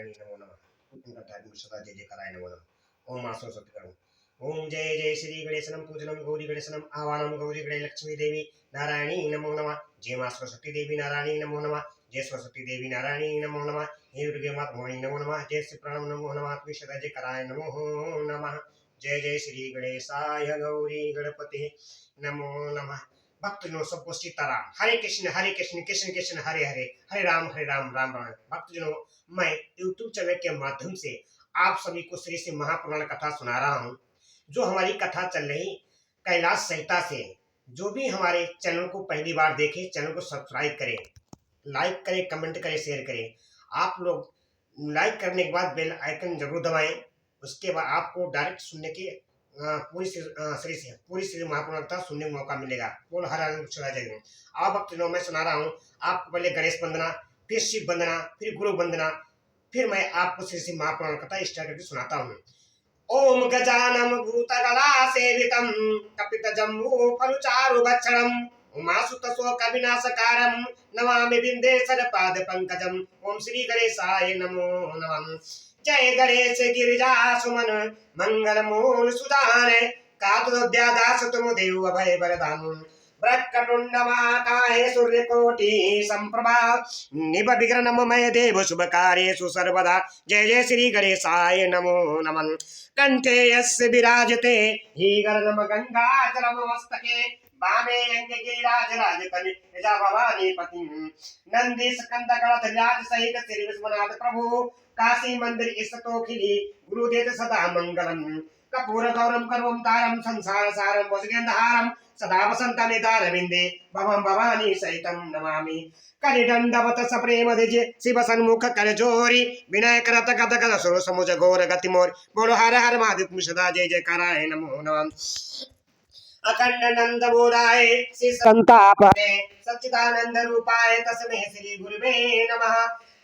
नारायणी नमो नमः। सदा जय जयकाराय नमो नमः। ओम मां सरस्वती करो। ओम जय जय श्री गणेशनम पूजनम गौरी गणेशनम आवाहनम गौरी गणे लक्ष्मी देवी नारायणी नमो नमः। जय मां सरस्वती देवी नारायणी नमो नमः। जय सरस्वती देवी नारायणी नमो नमः। हे दुर्गे माता भवानी नमो नमः। जय श्री प्रणव नमो नमः। सदा जयकाराय नमो नमः। जय जय श्री गणेशाय गौरी गणपति नमो नमः। भक्तजनों सबको सीताराम। हरे कृष्ण कृष्ण कृष्ण हरे हरे, हरे राम राम राम। भक्तजनों, मैं यूट्यूब चैनल के माध्यम से आप सभी को श्री श्री महापुराण कथा सुना रहा हूँ। जो हमारी कथा चल रही कैलाश संहिता से, जो भी हमारे चैनल को पहली बार देखे, चैनल को सब्सक्राइब करें, लाइक करें, कमेंट करें, शेयर करें। आप लोग लाइक करने के बाद बेल आइकन जरूर दबाएं। उसके बाद आपको डायरेक्ट सुनने की पूरी श्री महापुराण कथा सुनने का मौका मिलेगा। बोल हर हर चला जाएगा। आप भक्तों, मैं सुना रहा हूँ आपको पहले गणेश वंदना, फिर शिव वंदना, फिर गुरु वंदना, फिर मैं आपको श्री श्री महापुराण कथा स्टार्ट करके सुनाता हूँ। ओम गजानम भूतगणा सेवितम कपितजम्बू फलचारुभक्षणम उमासुत शोक विनाशकारम नमामि विंध्येश्वर पाद पंकजम। ओम श्री गणेशाय नमो नमः। जय गणेश गिरिजा सुमन मंगल मूल सुदान कातुद्यादास तुम देव अभय वरदान। वक्रतुंड महाकाय सूर्यकोटि संप्रभा निबविघ्न मय देव शुभ कार्येषु सर्वदा। जय जय श्री गणेशाय नमो नमः। कंठे यस्य विराजते हीगर्णम गंगाजलम मस्तके वामे अंगे गिरिराज राजतनि यजा भवानी पति नंदी स्कंद गणधराज सहित श्री विश्वनाथ प्रभु काशी मंदिर ईशतोखिली गुरुदेव सदा मंगलम। कपूर गौरम कर्वम तारम संसार सारम भुजगेंद्रहारम सदा वसंतनिधारविंदे भवम भवानी सहितम नमामि। करिदंडवत सप्रेम धिज शिव सन्मुख कर जोरी विनय करत गद गद सुर समुझ घोर गति मोर। बोलो हर हर महादेव सदा जय जयकाराय नमो नमः। अखंड नंद बोधाय श्री संतापने सच्चिदानंद रूपाय तस्मै श्री गुरुवे नमः।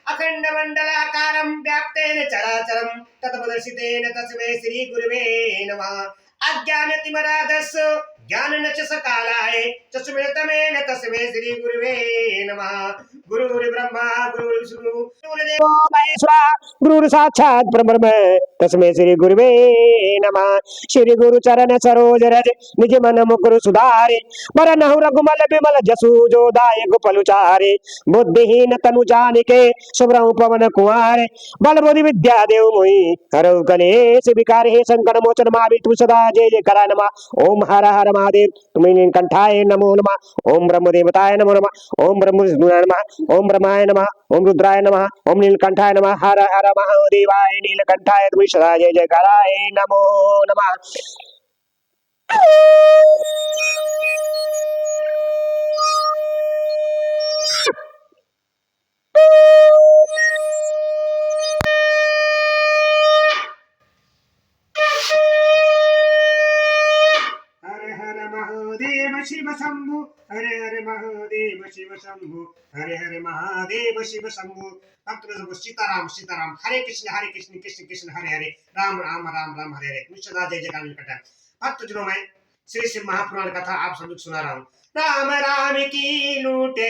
अखंड मंडलाकारं व्याप्तेन चराचरं तत्पदर्शितेन तस्मै श्री गुरुवे नमः। अज्ञानतिमिरान्धस्य ज्ञाननचसकालाय चक्षुर्मिलितमेन तस्मै श्री गुरुवे नमः। गुरुर्ब्रह्मा गुरुर्विष्णु गुरुर्देवो महेश्वरः गुरुर्साक्षात् परब्रह्म तस्मै श्री गुरुवे नमः। श्री गुरु चरण सरोज रज निज मन मुकुर सुधारे बरनहु रघुमल बिमल जसु जो दायक पलुचारे। बुद्धिहीन तनु जानिके सुब्रह्म पवन कुमार बल बुद्धि विद्या देव मोहि हरहु कलेश विकार। हे संकट मोचन महावीर सदा जय जयकाराय नमः। ओम हर हर महादेव तुम नीलकंठाय नमो नमः। ओम ब्रह्म देवताय नमो नमः। ओम ब्रह्म विष्णुनाय नमः। ओम ब्रह्माय नमः। ओम रुद्राय नमः। ओम नीलकंठाय नमः। हर हर महादेवाय नीलकंठाय तुम सदा जय जयकाराय नमो नमः। हरे हरे महादेव शिव शंभु हरे हरे महादेव शिव शंभु हरे हरे महादेव शिव शंभु। भक्तों, सीताराम सीताराम। हरे कृष्ण कृष्ण कृष्ण हरे हरे, राम राम राम राम हरे हरे। सदा जय जयकार निकट। भक्तजनों, मैं श्री श्री महापुराण कथा आप सभी को सुना रहा हूँ। राम राम की लूटे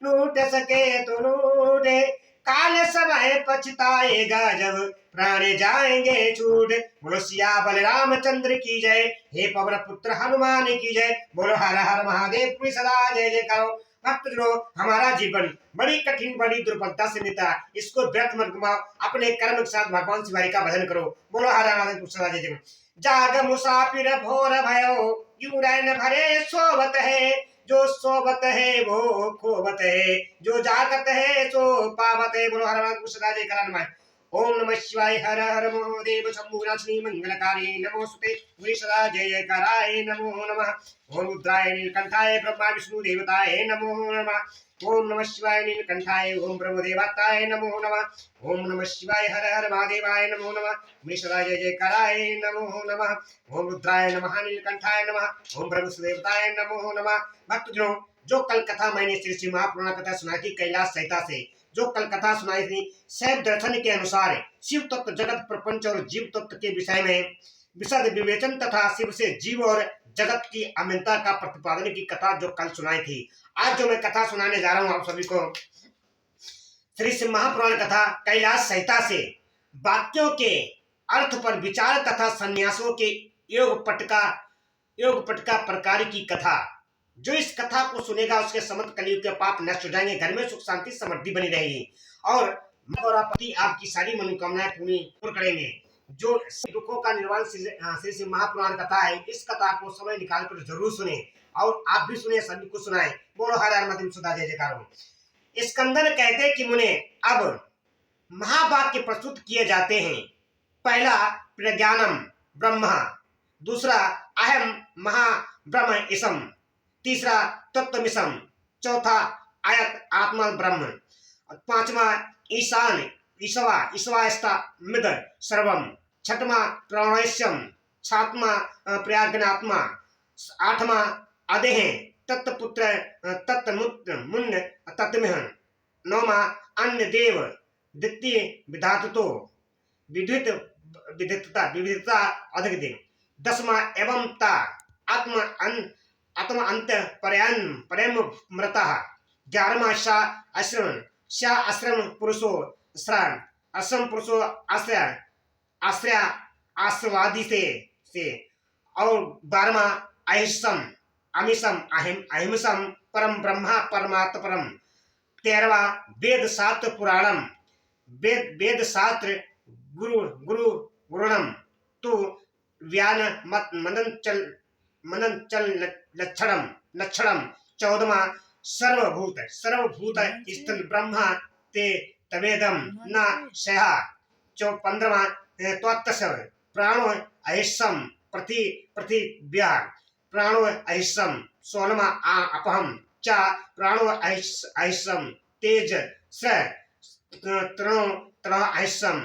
लूट सके तो लूटे काल समय पछताएगा जब प्राण जाएंगे छूट। बोलो सियावर रामचंद्र की जय, हे पवन पुत्र हनुमान की जय। बोलो हर हर महादेव की सदा जय जय करो। भक्तजनों, हमारा जीवन बड़ी कठिन बड़ी दुर्बलता से मिलता है, इसको व्यर्थ मत घुमाओ, अपने कर्म के साथ भगवान शिवारी का भजन करो। बोलो हर हर महादेव की सदा जय जय। जाग मुसाफिर भोर भयो यूं रैन भरे सोवत है। जो सोवत है वो खोवत है, जो जागत है सो पावत है। बोलो हर हर सदा जय करान। ओम नमः शिवाय हर हर महादेव शंभु नाशिनी मंगलकारी नमोस्तुते गुरु सदा जय जयकाराय नमो नमः। ओम रुद्राय नीलकंठाय ब्रह्मा विष्णु देवताय नमो नमः। ओम नमः शिवाय नीलकंठाय ओम ब्रह्मदेवताय नमो नमः। ओम नमः शिवाय हर हर महादेवाय नमो नमः। गुरु सदा जय जयकाराय नमो नमः। ओम रुद्राय नमः नीलकंठाय नमः। ओम ब्रह्मदेवताय नमो नमः। भक्तजनों, जो कल कथा मैंने श्री श्री महापुराण कथा सुनाई थी कैलाश संहिता से, जो कल कथा सुनाई थी, शैव दर्शन के अनुसार शिव तत्व जगत प्रपंच और जीव तत्व के विषय में विशद विवेचन तथा शिव से जीव और जगत की अमिनता का प्रतिपादन की कथा जो कल सुनाई थी, आज जो मैं कथा सुनाने जा रहा हूं आप सभी को, श्री शिव महापुराण कथा कैलाश संहिता से वाक्यों के अर्थ पर विचार तथा संन्यासों के योग पटका प्रकार की कथा। जो इस कथा को सुनेगा उसके समस्त कलयुग के पाप नष्ट हो जाएंगे, घर में सुख शांति समृद्धि बनी रहेगी और पति आपकी सारी मनोकामनाएं पूर्ण करेंगे। जो दुखों का निर्वाण श्री शिव महापुराण कथा है, इस कथा को समय निकाल कर जरूर सुने और आप भी सुने, सभी को सुनाए। बोलो हर हर महादेव, सदा जय जयकार हो। स्कंदन कहते हैं कि मुने अब महावाक्य प्रस्तुत किए जाते हैं। पहला प्रज्ञानम ब्रह्म, दूसरा अहम महाब्रह्म इसम, तीसरा तत्वमिसम, चौथा आयत आत्मा ब्रह्म, पांचवा ईशान ईश्वास्ता मिद सर्वम, छठवा प्राणेश्यम, सातवां प्रज्ञात्मा, आठवां अदेह तत्पुत्र तत्मुत्र मुन्न तत्मिह, नौमा अन्य देव द्वितीय विधातुतो विविधता अधिक दे, दसवां एवं ता आत्मा अंत पर्यम मृता, 11वां शा आश्रम पुरुषो आश्रम पुरुषो आश्रय आश्रवादी से और 12वां अहिंसम परम ब्रह्मा परमात्म परम, 13वां वेद शास्त्र पुराणम वेद शास्त्र गुरुणम तु व्यान मनन चल लक्षणम, 14वां सर्वभूत स्थल ब्रह्मा ते तवेदम न सहा, 15वां त्वत्सव प्राणो अहिस्सम प्रतिव्या प्राणो अहिस्सम, 16वां अपहम च प्राणो अहिस्सम तेज तृणो अहिस्सम,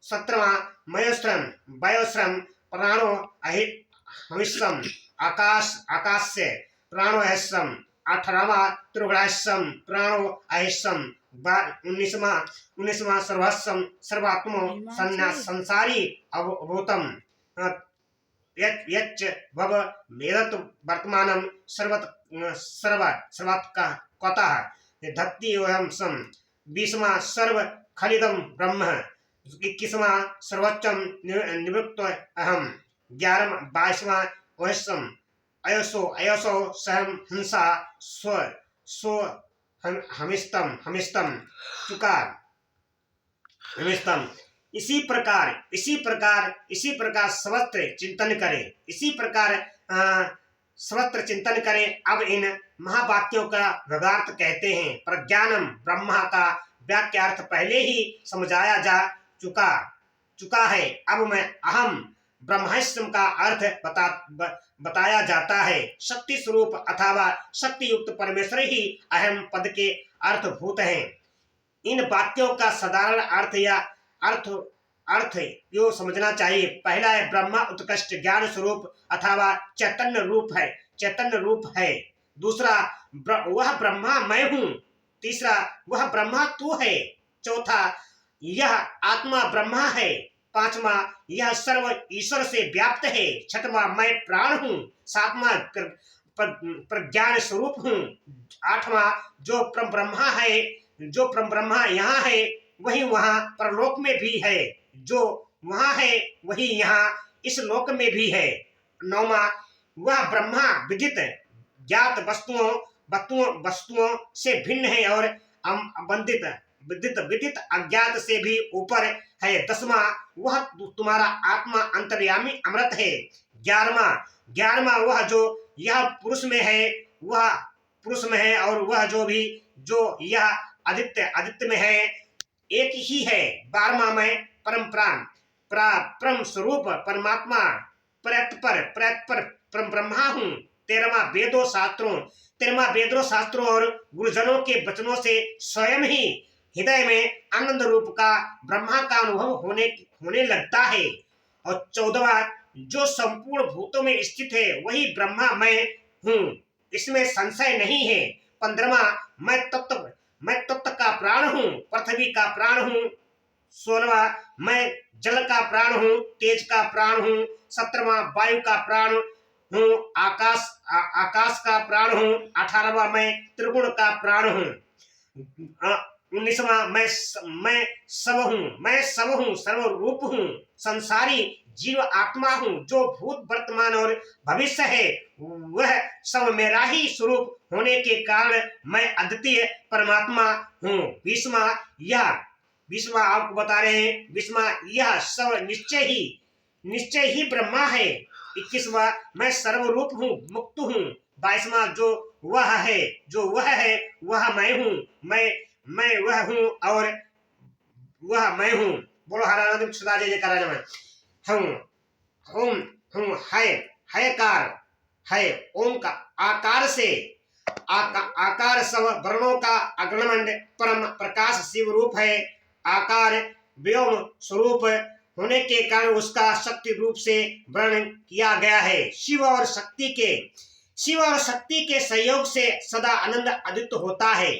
17वां मयोश्रम वायोश्रम प्राणो अहिस्सम आकाश से प्राणो अहिस्सम, 18वां त्रिगुणास्यम प्राणो अहिस्सम, 19वां सर्वस्वम सर्वात्मो संसारी अभूतम यच्च भव वेदत वर्तमानम सर्वत्का कतः धत्ति वयम सम, 20वां सर्व खलिदम ब्रह्म, 21वां सर्वोच्चम निवृत्त अहम, 22वां वहस्सम अयसो सहम हंसा स्व हमिस्तम चुकार हमिस्तम। इसी प्रकार सर्वत्र चिंतन करें, सर्वत्र चिंतन करें। अब इन महावाक्यों का भावार्थ कहते हैं। प्रज्ञानम ब्रह्मा का वाक्यार्थ पहले ही समझाया जा चुका है। अब मैं अहम ब्रह्मास्म का अर्थ बताया जाता है। शक्ति स्वरूप अथवा शक्ति युक्त परमेश्वर ही अहम पद के अर्थभूत हैं। इन वाक्यों का साधारण अर्थ या अर्थ यो समझना चाहिए। पहला है ब्रह्मा उत्कृष्ट ज्ञान स्वरूप अथवा चैतन्य रूप है। दूसरा वह ब्रह्मा मैं हूँ। तीसरा वह ब्रह्मा तू है। चौथा यह आत्मा ब्रह्मा है। पांचवा यह सर्व ईश्वर से व्याप्त है। छठवां मैं प्राण हूँ। सातवां प्रज्ञान स्वरूप हूँ। आठवां जो परम ब्रह्मा यहाँ है वही वहाँ परलोक में भी है। जो वहाँ है वही यहाँ इस लोक में भी है। नौवां वह ब्रह्मा विदित ज्ञात वस्तुओं से भिन्न है और विदित अज्ञात से भी ऊपर है। 10वां वह तुम्हारा आत्मा अंतर्यामी अमृत है। 11वां वह जो यह पुरुष में है और वह जो यह आदित्य में है एक ही है। 12वां मैं परम स्वरूप परमात्मा प्रत्यपर परम ब्रह्मा हूँ। 13वां वेदों शास्त्रों और गुरुजनों के वचनों से स्वयं ही हृदय में आनंद रूप का ब्रह्मा का अनुभव होने लगता है। और 14वां जो संपूर्ण भूतों में स्थित है वही ब्रह्मा मैं हूँ, इसमें संशय नहीं है। 15वां मैं तत्व का प्राण हूँ, पृथ्वी का प्राण हूँ। 16वां मैं जल का प्राण हूँ, तेज का प्राण हूँ। 17वां वायु का प्राण हूँ, आकाश का प्राण हूँ। 18वां मैं त्रिगुण का प्राण हूँ। 19वां मैं सब हूँ, मैं सब हूँ, सर्वरूप हूँ, संसारी जीव आत्मा हूँ, जो भूत वर्तमान और भविष्य है वह सब मेरा ही स्वरूप होने के कारण मैं अद्वितीय परमात्मा हूँ। 20वां आपको बता रहे हैं, 20वां यह सब निश्चय ही ब्रह्मा है। 21वां मैं सर्वरूप हूँ, मुक्त हूँ। 22वां जो वह है वह मैं हूँ, मैं वह हूँ और वह मैं हूँ। बोलो हर सदा जय जयकार में हूँ हूँ है कार है ओम का आकार से आकार सब वर्णों का अग्रमंड परम प्रकाश शिव रूप है। आकार व्योम स्वरूप होने के कारण उसका शक्ति रूप से वर्णन किया गया है। शिव और शक्ति के सहयोग से सदा आनंद अद्वित होता है,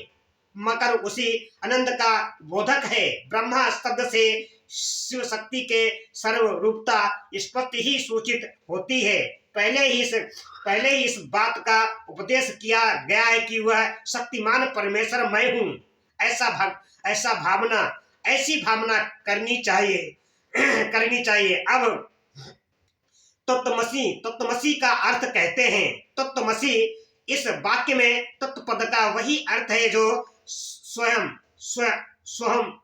मकर उसी आनंद का बोधक है। ब्रह्मा शब्द से शिव शक्ति के सर्वरूपता स्पष्ट ही सूचित होती है। पहले ही इस बात का उपदेश किया गया है कि वह शक्तिमान परमेश्वर मैं हूँ। ऐसी भावना करनी चाहिए। अब तत्वमसी का अर्थ कहते हैं। तत्वमसी इस वाक्य में तत्वपद का वही अर्थ है जो स्वयं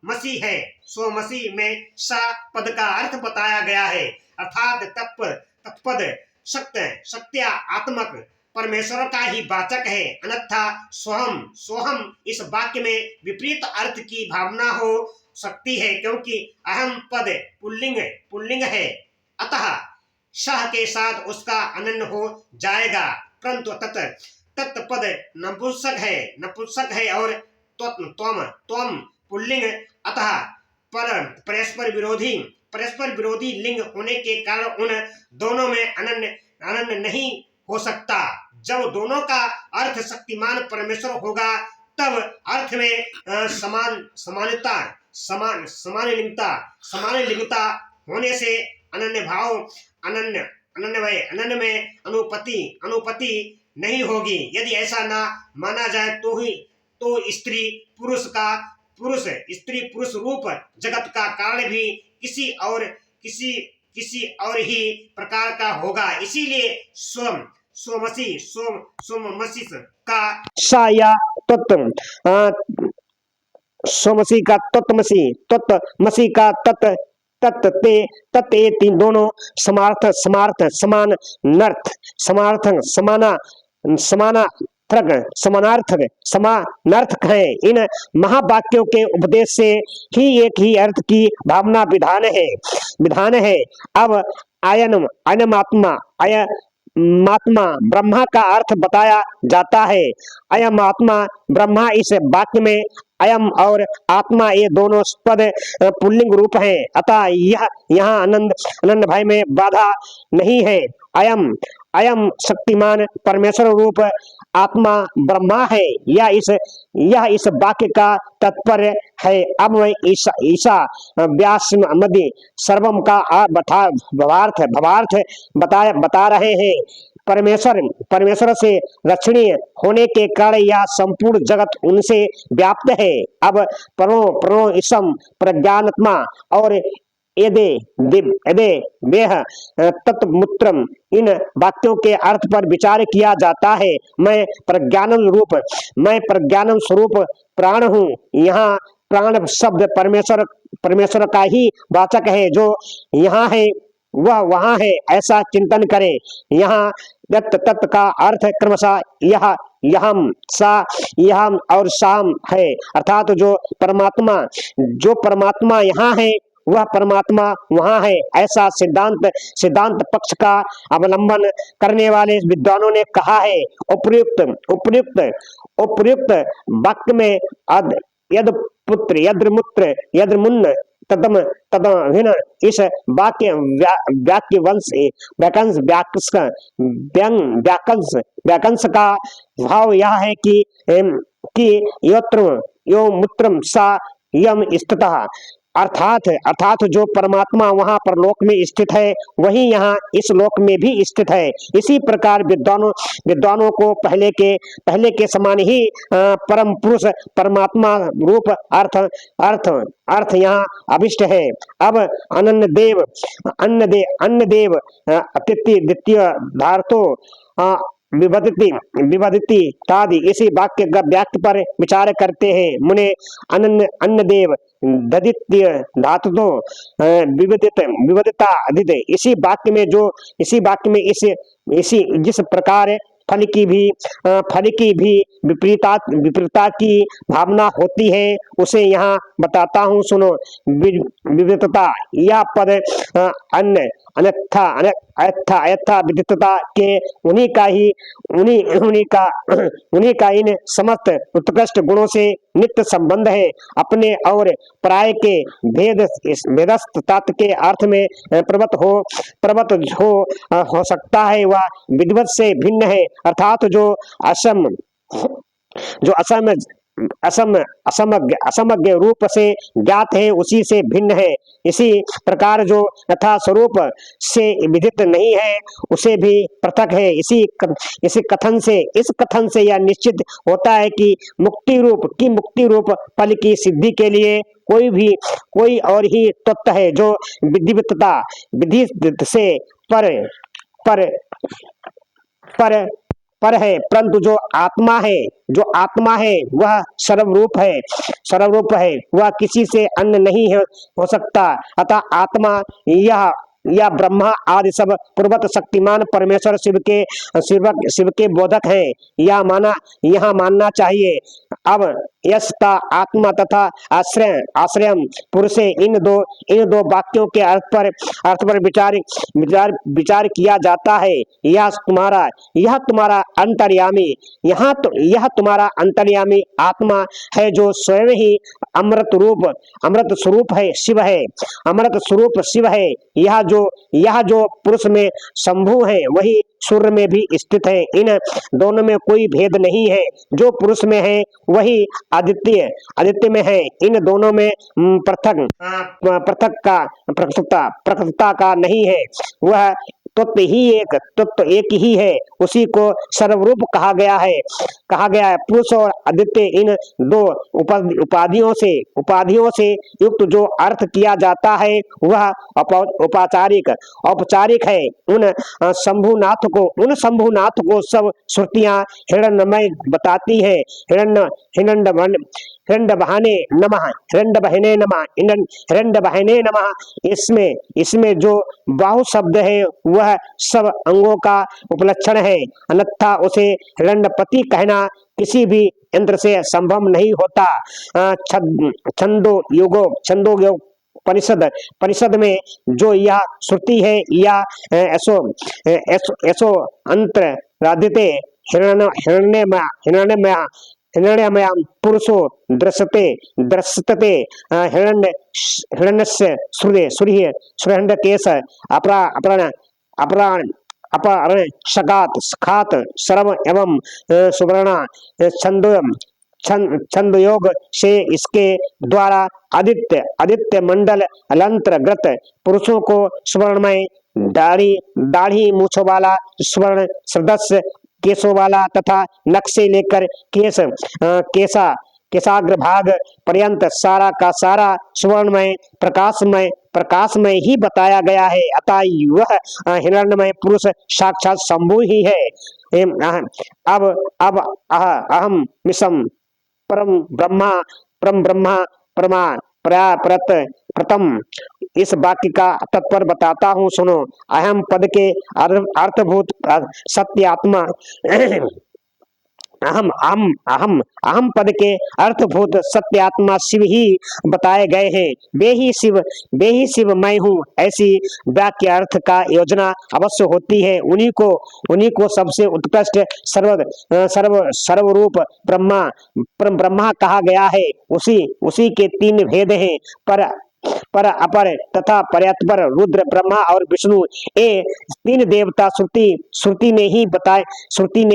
मसी है। स्वमसी में सा पद का अर्थ बताया गया है, अर्थात तत्पद सत्य आत्मक परमेश्वर का ही वाचक है। अन्यथा सोहम इस वाक्य में विपरीत अर्थ की भावना हो सकती है, क्योंकि अहम पद पुल्लिंग है, अतः सह के साथ उसका अनन्य हो जाएगा। परंतु तत्पद नपुंसक है और त्वम पुल्लिंग, अतः परस्पर विरोधी लिंग होने के कारण उन दोनों में अनन्य नहीं हो सकता। जब दोनों का अर्थ शक्तिमान परमेश्वर होगा तब अर्थ में समान लिंगता होने से अनन्य में अनुपति नहीं होगी। यदि ऐसा ना माना जाए तो स्त्री पुरुष रूप जगत का कारण भी किसी और ही प्रकार का होगा। इसीलिए सोमसी का सा या सोमसी का तत्वमसी का तत्ते तीन दोनों समानार्थक समानार्थक है। इन महावाक्यों के उपदेश से ही एक ही अर्थ की भावना विधान है। अब अयमात्मा ब्रह्मा का अर्थ बताया जाता है। अयमात्मा ब्रह्मा, इस वाक्य में अयम और आत्मा ये दोनों पद पुल्लिंग रूप हैं, अतः यह यहाँ आनंद भाई में बाधा नहीं है। अयम शक्तिमान परमेश्वर रूप आत्मा ब्रह्मा है, यह इस वाक्य का तात्पर्य है। अब मैं ईसा व्यास मध्य सर्वम का भावार्थ बता रहे हैं। परमेश्वर से लक्षणीय होने के कारण यह संपूर्ण जगत उनसे व्याप्त है। अब प्रणो इसम प्रज्ञानात्मा और यदे वेह तत्मुत्रम, इन वाक्यों के अर्थ पर विचार किया जाता है। मैं प्रज्ञानम स्वरूप प्राण हूँ। यहाँ प्राण शब्द परमेश्वर का ही वाचक है। जो यहाँ है वह वहाँ है, ऐसा चिंतन करें। यहाँ तत्व का अर्थ क्रमशः यहम और शाम है, अर्थात जो परमात्मा यहाँ है वह परमात्मा वहाँ है, ऐसा सिद्धांत पक्ष का अवलंबन करने वाले विद्वानों ने कहा है। उपर्युक्त वाक्य में यद पुत्र यद्रमुन्न तदम इस व्याकंश का भाव यह है कि यो मूत्रम सा यम स्थितः, अर्थात अर्थात जो परमात्मा वहां परलोक में स्थित है वही यहाँ इस लोक में भी स्थित है। इसी प्रकार विद्वानों को पहले के समान ही परम पुरुष परमात्मा रूप अर्थ अर्थ अर्थ यहाँ अभिष्ट है। अब अन्य देव अतिथि द्वितीय धार्थो विभदति विभदति तादि इसी वाक्य व्याख्या पर विचार करते हैं। मुने अन्य देव ददित्य धातु तो विविधता विविधता अधित इसी वाक्य में जो इसी वाक्य में इसी जिस प्रकार फल की भी विपरीतता की भावना होती है उसे यहाँ बताता हूँ सुनो। विविधता यह पद अन्य अन्यथा अयथा विदितता के उन्हीं का इन समस्त उत्कृष्ट गुणों से नित्य संबंध है। अपने और पराय के भेदस्थ तत्व के अर्थ में प्रवत हो सकता है वह विद्वत से भिन्न है। अर्थात जो असमज्ञ रूप से ज्ञात है उसी से भिन्न है। इसी प्रकार जो यथा स्वरूप से विदित नहीं है उसे भी पृथक है। इस कथन से यह निश्चित होता है कि मुक्ति रूप फल की सिद्धि के लिए कोई और ही तत्व है जो विधि से पर है। परंतु जो आत्मा है वह सर्वरूप है वह किसी से अन्य नहीं हो सकता। अतः आत्मा या ब्रह्मा आदि सब पूर्वत शक्तिमान परमेश्वर शिव के बोधक है यह मानना चाहिए। अब यस्ता आत्मा तथा आश्रय पुरुषे इन दो वाक्यों के अर्थ पर विचार किया जाता है। यह तुम्हारा अंतर्यामी यह तुम्हारा अंतर्यामी आत्मा है जो स्वयं ही अमृत स्वरूप है शिव है। अमृत स्वरूप शिव है। यह जो पुरुष में शंभु है वही सूर्य में भी स्थित है। इन दोनों में कोई भेद नहीं है। जो पुरुष में है वही आदित्य में है। इन दोनों में प्रकृतता का नहीं है। वह तत्व एक ही है। उसी को सर्वरूप कहा गया है। पुरुष और आदित्य इन दो उपाधियों से युक्त जो अर्थ किया जाता है वह औपचारिक है। उन शंभुनाथ को सब श्रुतियां हिरण्यमय बताती है। हिरण्यबहने नमः इसमें जो बाहु शब्द है वह सब अंगों का उपलक्षण है। अन्यथा उसे हिरण्यपति कहना किसी भी यंत्र से संभव नहीं होता। छंदो योग परिषद में जो यह श्रुति है या ऐसो अंतरादिते हिरण्यमय पुरुषो दृश्यते हिरण्यस्य सूर्य केश अपराण खात सर्व एवं सुवर्णा छंद योग से इसके द्वारा आदित्य मंडल अलंतर्गत पुरुषों को सुवर्णमय दाढ़ी मूछों वाला स्वर्ण सदस्य केशों वाला तथा नख से लेकर केशाग्र भाग पर्यंत सारा का सारा सुवर्णमय प्रकाशमय ही बताया गया है। अतः वह हिरण्यमय पुरुष साक्षात शंभु ही है। अब अहम मिशम परम ब्रह्मा प्रथम इस वाक्य का तत्पर बताता हूँ सुनो। अहम पद के अर्थभूत सत्य आत्मा अहम पद के अर्थभूत सत्य आत्मा शिव ही बताए गए हैं। वे ही शिव मैं हूँ ऐसी वाक्य अर्थ का योजना अवश्य होती है। उन्हीं को सबसे उत्कृष्ट सर्वरूप ब्रह्मा कहा गया है। उसी के तीन भेद हैं पर अपर तथा पर्यात्पर रुद्र ब्रह्मा और विष्णु। ये तीन देवता श्रुति ने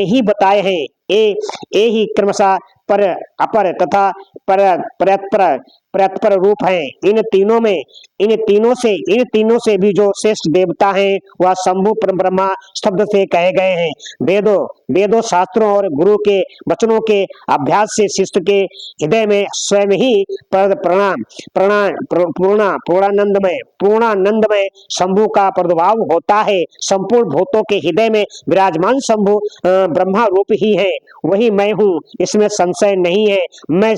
ही बताए हैं। ये ही क्रमशः पर अपर तथा परस्पर रूप है। इन तीनों से भी जो श्रेष्ठ देवता हैं वह शंभु ब्रह्मा शब्द से कहे गए हैं। वेदों शास्त्रों और गुरु के वचनों के अभ्यास से शिष्य के हृदय में स्वयं ही पूर्णानंदमय शंभु का प्रादुर्भाव होता है। संपूर्ण भूतों के हृदय में विराजमान शंभु ब्रह्मा रूप ही है। वही मैं हूँ, इसमें संशय नहीं है। मैं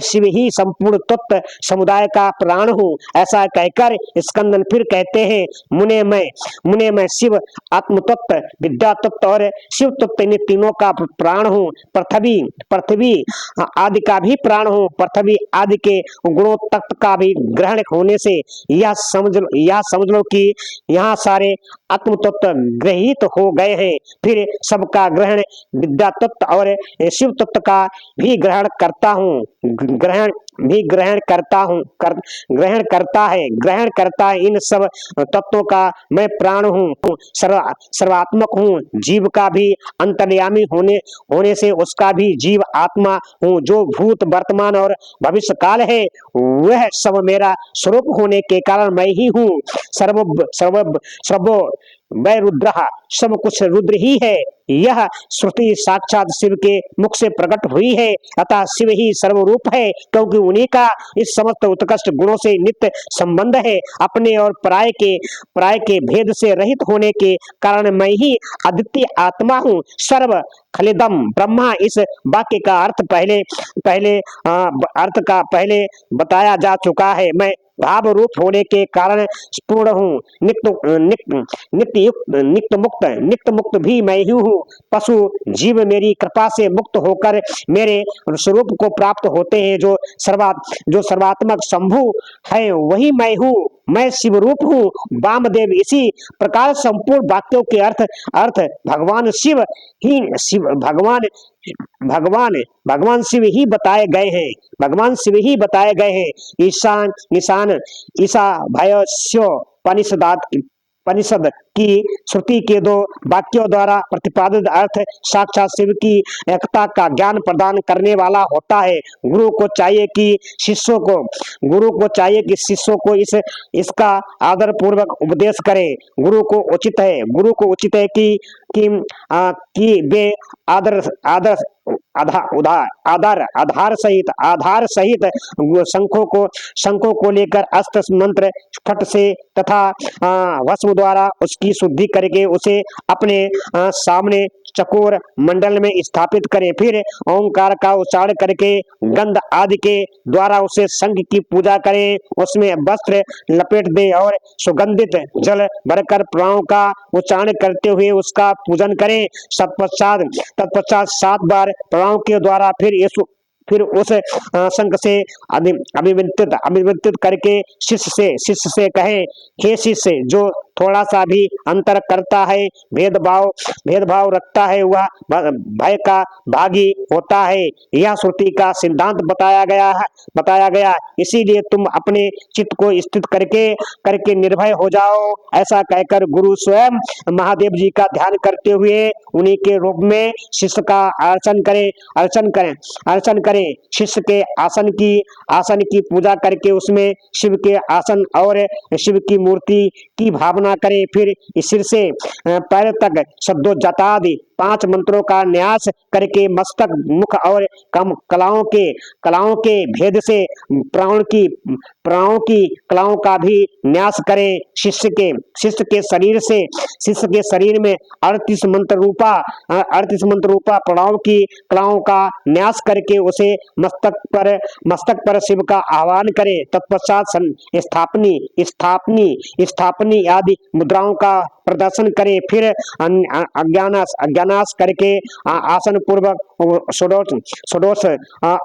शिव ही संपूर्ण तत्व समुदाय का प्राण हूँ। ऐसा कहकर स्कंदन फिर कहते हैं, मुने मैं शिव आत्म तत्व, विद्या तत्व और शिव तत्व इन तीनों का प्राण हूँ। पृथ्वी आदि का भी प्राण हूँ। पृथ्वी आदि के गुणों तत्व का भी ग्रहण होने से यह समझ लो कि यहाँ सारे आत्म तत्व ग्रहित हो गए हैं। फिर सबका ग्रहण विद्या तत्व और शिव तत्व का भी ग्रहण करता हूँ। ग्रहण करता है इन सब तत्वों का मैं प्राण हूँ। सर्वात्मक हूँ। जीव का भी अंतर्यामी होने से उसका भी जीव आत्मा हूँ। जो भूत वर्तमान और भविष्य काल है वह सब मेरा स्वरूप होने के कारण मैं ही हूँ। सर्वो वै रुद्र, सब कुछ रुद्र ही है। यह श्रुति साक्षात शिव के मुख से प्रकट हुई है। अतः शिव ही सर्वरूप है, क्योंकि उन्हीं का इस समस्त उत्कृष्ट गुणों से नित्य संबंध है। अपने और पराय के भेद से रहित होने के कारण मैं ही अद्वितीय आत्मा हूँ। सर्व खलिदम ब्रह्मा, इस वाक्य का पहले बताया जा चुका है। मैं भाव रूप होने के कारण पूर्ण हूँ। नित्य मुक्त भी मैं ही हूँ। पशु जीव मेरी कृपा से मुक्त होकर मेरे स्वरूप को प्राप्त होते हैं। जो सर्वात्मक शंभु है वही मैं हूँ। मैं शिव रूप हूँ। वामदेव इसी प्रकार संपूर्ण वाक्यों के अर्थ भगवान शिव ही बताए गए हैं। ईशा उपनिषद की श्रुति के दो वाक्यों द्वारा प्रतिपादित अर्थ साक्षात शिव की एकता का ज्ञान प्रदान करने वाला होता है। गुरु को चाहिए कि शिष्यों को इसका आदर पूर्वक उपदेश करे। गुरु को उचित है कि वे आधार सहित शंखों को लेकर अस्त्र मंत्र खट से तथा भस्म द्वारा उसकी शुद्धि करके उसे अपने सामने चकोर मंडल में स्थापित करें। फिर ओंकार का उच्चारण करके गंध आदि के द्वारा उसे शंख की पूजा करें। उसमें वस्त्र लपेट दे और सुगंधित जल भरकर प्राणों का उच्चारण करते हुए उसका पूजन करें। तत्पश्चात 7 बार प्राणों के द्वारा फिर उस शंख से अभिवंतित करके शिष्य से कहें, हे शिष्य, जो थोड़ा सा भी अंतर करता है, भेदभाव रखता है, वह भय का भागी होता है। यह श्रुति का सिद्धांत बताया गया। इसीलिए तुम अपने चित्त को स्थित करके निर्भय हो जाओ। ऐसा कहकर गुरु स्वयं महादेव जी का ध्यान करते हुए उन्हीं के रूप में शिष्य का अर्चन करें। शिष्य के आसन की पूजा करके उसमें शिव के आसन और शिव की मूर्ति की भावना करें। फिर सिर से पैर तक शब्दोजातादि 5 मंत्रों का न्यास करके मस्तक, मुख और कलाओं के भेद से प्राणों की कलाओं का भी न्यास करें। शिष्य के शरीर में 38 मंत्र रूपा प्राणों की कलाओं का न्यास करके उसे मस्तक पर शिव का आह्वान करें। तत्पश्चात स्थापनी आदि मुद्राओं का प्रदर्शन करें। फिर अज्ञानास करके आसन पूर्वक षोडश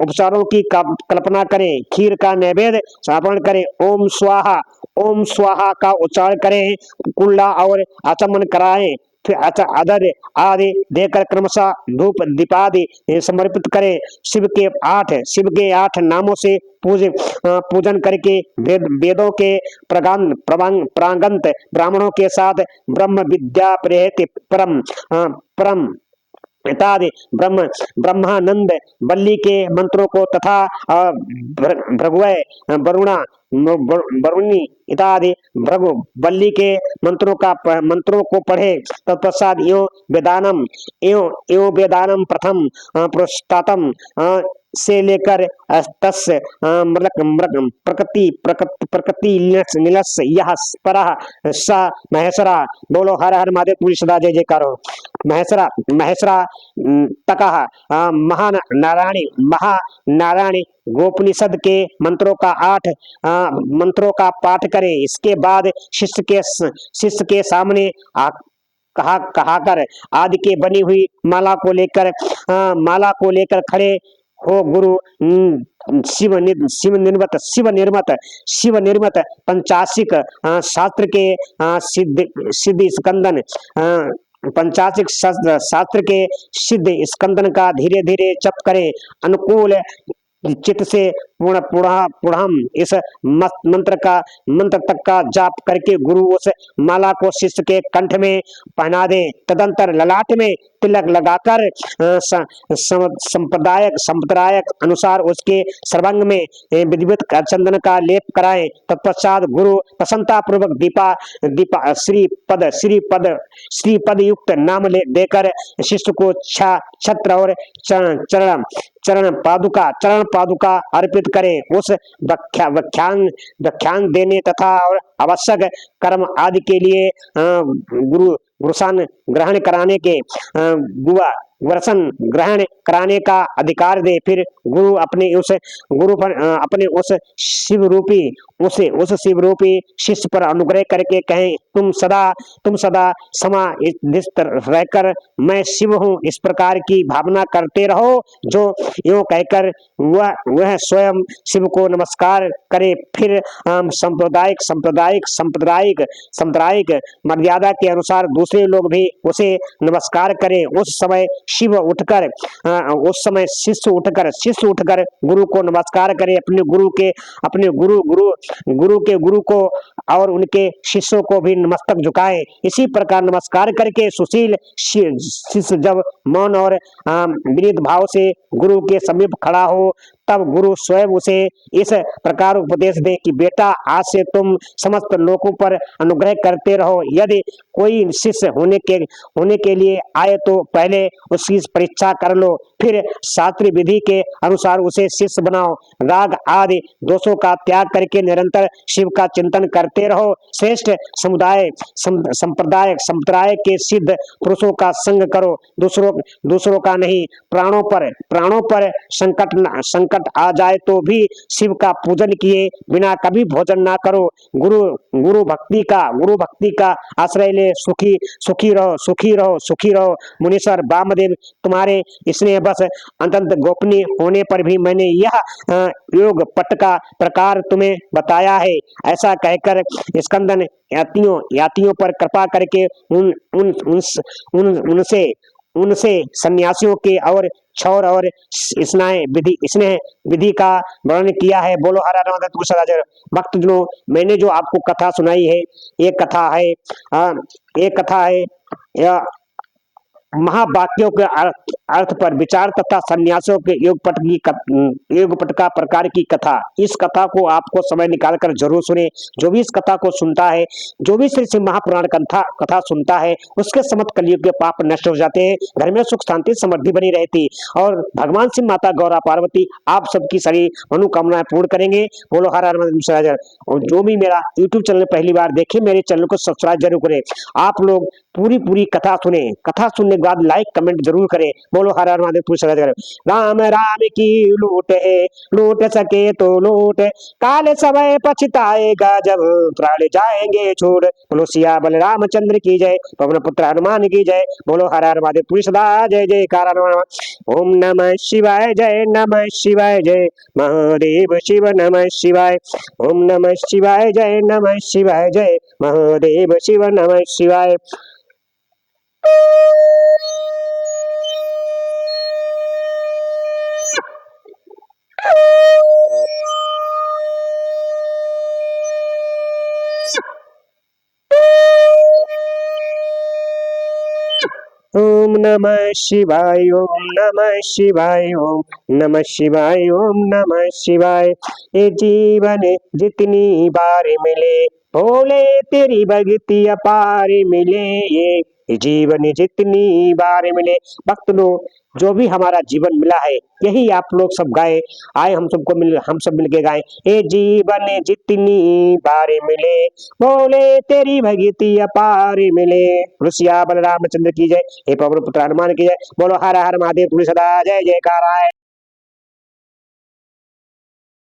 उपचारों की कल्पना करें। खीर का नैवेद्य समर्पण करें। ओम स्वाहा का उच्चारण करें। कुल्ला और आचमन कराएं। फिर आदर आदि देकर क्रमशः धूप दीपादि समर्पित करें। शिव के 8 नामों से पूजन करके वेदों के प्रांगंत ब्राह्मणों के साथ ब्रह्म विद्या प्रेरित परम इत्यादि ब्रह्मानंद वल्ली के मंत्रों को तथा भृगुवय वरुणा वरुणी इत्यादि भृगु वल्ली के मंत्रों को पढ़े। तत्पश्चात यो वेदानम यो वेदानम प्रथम पुरुषोत्तम से लेकर तस् प्रकृति निलस यह परः स महेश्वरा। बोलो हर हर महादेव, पूरी सदा जय जयकार हो। महेश्वरा महेश्वरा तकः महानारायणी गोपनिषद के मंत्रों का पाठ करें। इसके बाद शिष्य के सामने कहा कर आदि के बनी हुई माला को लेकर खड़े हो गुरु शिव निर्मत पंचाशिक शास्त्र के सिद्धि स्कंदन पंचाशिक शास्त्र के सिद्ध स्कंदन का धीरे धीरे जप करें। अनुकूल चित्त से पूर्ण इस मंत्र तक का जाप करके गुरु उस माला को शिष्य के कंठ में पहना दे। तदंतर ललाट में तिलक लगाकर संप्रदायक अनुसार उसके सर्वांग में विधिवत चंदन का लेप कराएं। तत्पश्चात गुरु प्रसन्नता पूर्वक दीपा श्रीपद युक्त नाम देकर शिष्य को छत्र और चरण पादुका अर्पित करें। उस व्याख्यान देने तथा और आवश्यक कर्म आदि के लिए गुरुसान ग्रहण कराने के वर्षन ग्रहण कराने का अधिकार दे। फिर गुरु अपने उस शिव रूपी शिष्य पर अनुग्रह करके कहें, तुम सदा समाधिस्थ रहकर मैं शिव हूँ इस प्रकार की भावना करते रहो। जो यूं कहकर वह स्वयं शिव को नमस्कार करे। फिर सांप्रदायिक मर्यादा के अनुसार दूसरे लोग भी उसे नमस्कार करें। उस समय शिष्य उठकर गुरु को नमस्कार करे। अपने गुरु को और उनके शिष्यों को भी नमस्तक झुकाए। इसी प्रकार नमस्कार करके सुशील शिष्य जब मौन और विनीत भाव से गुरु के समीप खड़ा हो, तब गुरु स्वयं उसे इस प्रकार उपदेश दे कि बेटा, आज से तुम समस्त लोगों पर अनुग्रह करते रहो। यदि कोई शिष्य होने के लिए आए तो पहले उसकी परीक्षा कर लो, फिर शास्त्रीय विधि के अनुसार उसे शिष्य बनाओ। राग आदि दोषों का त्याग करके निरंतर शिव का चिंतन करते रहो। श्रेष्ठ संप्रदाय के सिद्ध पुरुषों का संग करो, दूसरों का नहीं। प्राणों पर संकट आ जाए तो भी शिव का पूजन किए बिना कभी भोजन ना करो। गुरु भक्ति का आश्रय ले सुखी रहो। मुनीश्वर वामदेव तुम्हारे स्नेह बस अत्यंत गोपनीय होने पर भी मैंने यह योग पट का प्रकार तुम्हें बताया है। ऐसा कहकर स्कंदन यातियों पर कृपा करके उनसे सन्यासियों के और छौर और स्नेह विधि का वर्णन किया है। बोलो हर हर महादेव तुलसीदास। भक्तजनों, मैंने जो आपको कथा सुनाई है, एक कथा है यह महावाक्यों के अर्थ पर विचार तथा सन्यासों के योगपट का प्रकार की कथा। इस कथा को आपको समय निकालकर जरूर सुने। जो भी इस कथा को सुनता है, जो भी श्री शिव महापुराण कथा सुनता है, उसके समस्त कलयुग के पाप नष्ट हो जाते हैं, घर में सुख शांति समृद्धि बनी रहती और भगवान शिव माता गौरा पार्वती आप सबकी सारी मनोकामनाएं पूर्ण करेंगे। बोलो हर हर महादेव। और जो भी मेरा यूट्यूब चैनल पहली बार देखे, मेरे चैनल को सब्सक्राइब जरूर करें। आप लोग पूरी कथा सुने, कथा सुनने के बाद लाइक कमेंट जरूर करें। बोलो हर हर महादेव। राम राम की लूट है, लूट सके तो लूट, काले समय पछताएगा जब प्राण जाएंगे छोड़। बोलो सिया बलरामचंद्र की जय, पवन पुत्र हनुमान की जय। बोलो हर हर महादेव। पूरी सदा जय जयकार। ओम नमः शिवाय, जय नमः शिवाय, जय महादेव शिव नमः शिवाय। ओम नमः शिवाय, जय नमः शिवाय, जय महादेव शिव नमः शिवाय। ओम नमः शिवाय ओम नमः शिवाय ओम नमः शिवाय ओम नमः शिवाय। ये जीवन जितनी बार मिले भोले तेरी भक्ति अपार मिले। ये जीवन जितनी बार मिले। भक्त लोग जो भी हमारा जीवन मिला है यही आप लोग सब गाए, आए हम सब मिलके गाएं। ये जीवन जितनी बार मिले भोले तेरी भक्ति अपार मिले। ऋषिया बलरामचंद्र की जय। हे पवन पुत्र हनुमान की जय। बोलो हर हर महादेव, तुलसी सदा जय जयकार।